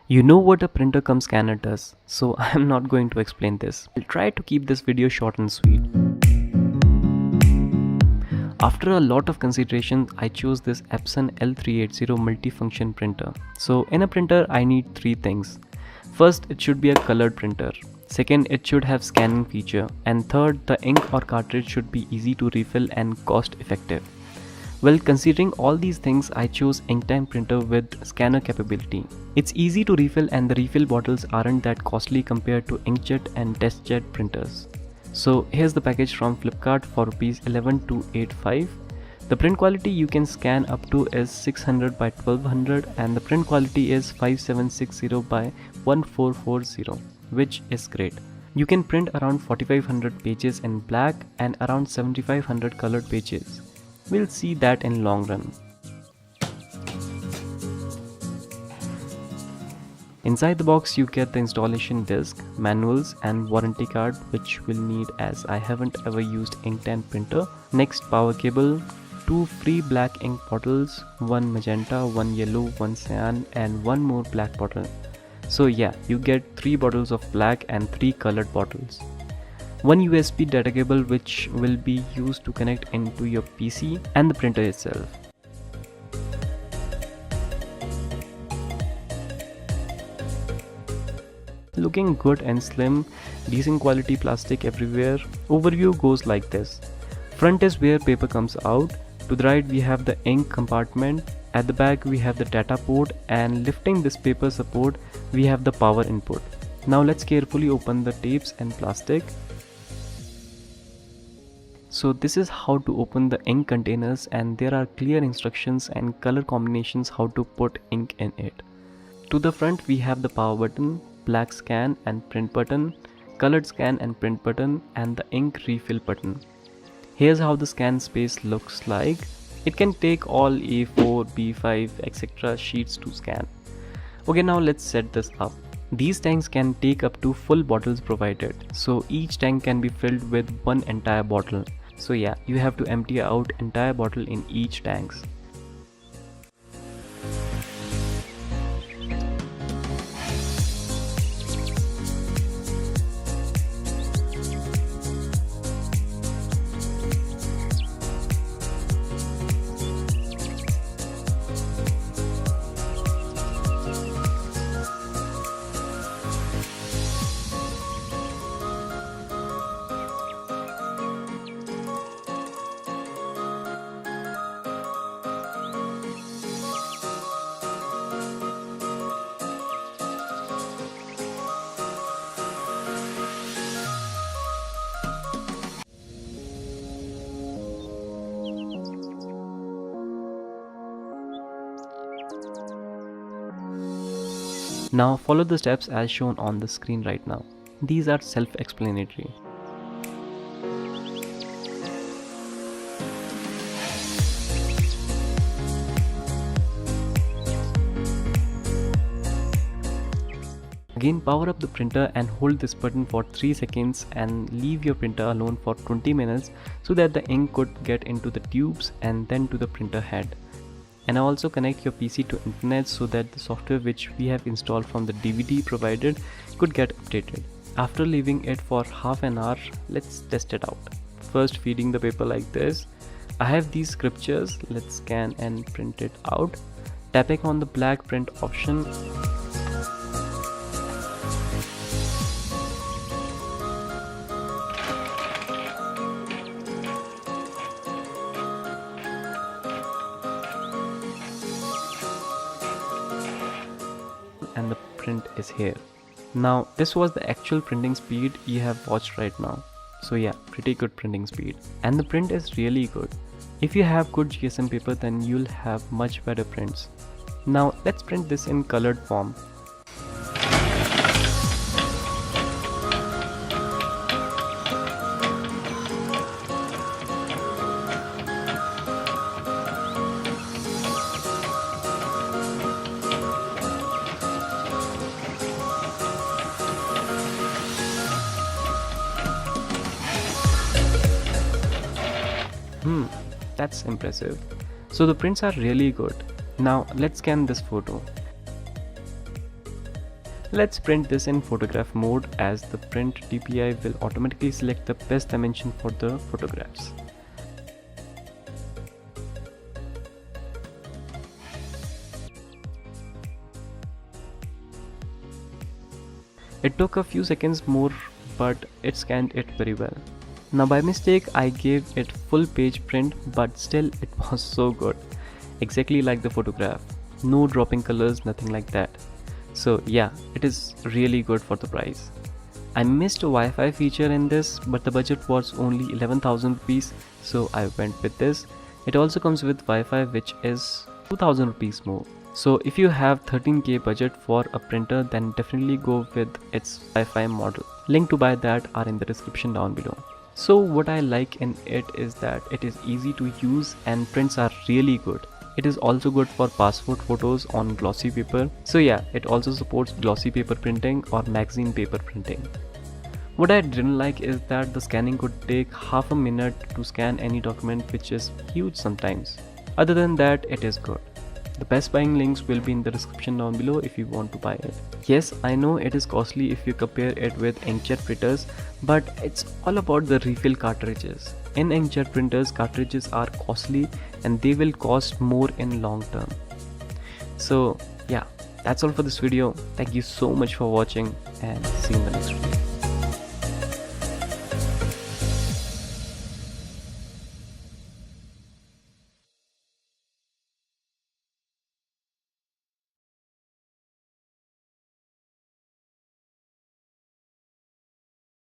You know what a printer cum scanner does, so I am not going to explain this. I'll try to keep this video short and sweet. After a lot of consideration, I chose this Epson L380 multifunction printer. So in a printer, I need three things. First, it should be a colored printer. Second, it should have scanning feature. And third, the ink or cartridge should be easy to refill and cost effective. Well, considering all these things, I chose InkTime printer with scanner capability. It's easy to refill and the refill bottles aren't that costly compared to inkjet and testjet printers. So here's the package from Flipkart for Rs 11285. The print quality you can scan up to is 600 by 1200 and the print quality is 5760 by 1440, which is great. You can print around 4500 pages in black and around 7500 colored pages. We'll see that in long run. Inside the box you get the installation disc, manuals and warranty card, which we'll need as I haven't ever used InkTime printer. Next, power cable, 2 free black ink bottles, 1 magenta, 1 yellow, 1 cyan and 1 more black bottle. So yeah, you get 3 bottles of black and 3 colored bottles. 1 USB data cable which will be used to connect into your PC and the printer itself. Looking good and slim, decent quality plastic everywhere. Overview goes like this. Front is where paper comes out. To the right we have the ink compartment. At the back we have the data port, and lifting this paper support we have the power input. Now let's carefully open the tapes and plastic. So this is how to open the ink containers, and there are clear instructions and color combinations how to put ink in it. To the front we have the power button, black scan and print button, colored scan and print button, and the ink refill button. Here's how the scan space looks like. It can take all A4, B5, etc. sheets to scan. Okay, now let's set this up. These tanks can take up to full bottles provided. So each tank can be filled with one entire bottle. So yeah, you have to empty out entire bottle in each tanks. Now follow the steps as shown on the screen right now. These are self-explanatory. Again, power up the printer and hold this button for 3 seconds and leave your printer alone for 20 minutes so that the ink could get into the tubes and then to the printer head. And also connect your PC to internet so that the software which we have installed from the DVD provided could get updated. After leaving it for half an hour, let's test it out. First, feeding the paper like this. I have these scriptures. Let's scan and print it out. Tapping on the black print option. And the print is here. Now this was the actual printing speed you have watched right now. So yeah, pretty good printing speed, and the print is really good. If you have good GSM paper, then you'll have much better prints. Now let's print this in colored form. That's impressive. So the prints are really good. Now let's scan this photo. Let's print this in photograph mode, as the print DPI will automatically select the best dimension for the photographs. It took a few seconds more, but it scanned it very well. Now by mistake I gave it full page print, but still it was so good. Exactly like the photograph. No dropping colors, nothing like that. So yeah, it is really good for the price. I missed a Wi-Fi feature in this, but the budget was only 11,000 rupees, so I went with this. It also comes with Wi-Fi, which is 2,000 rupees more. So if you have 13k budget for a printer, then definitely go with its Wi-Fi model. Link to buy that are in the description down below. So what I like in it is that it is easy to use and prints are really good. It is also good for passport photos on glossy paper. So yeah, it also supports glossy paper printing or magazine paper printing. What I didn't like is that the scanning could take half a minute to scan any document, which is huge sometimes. Other than that, it is good. The best buying links will be in the description down below if you want to buy it. Yes, I know it is costly if you compare it with inkjet printers, but it's all about the refill cartridges. In inkjet printers, cartridges are costly and they will cost more in long term. So yeah, that's all for this video. Thank you so much for watching and see you in the next video.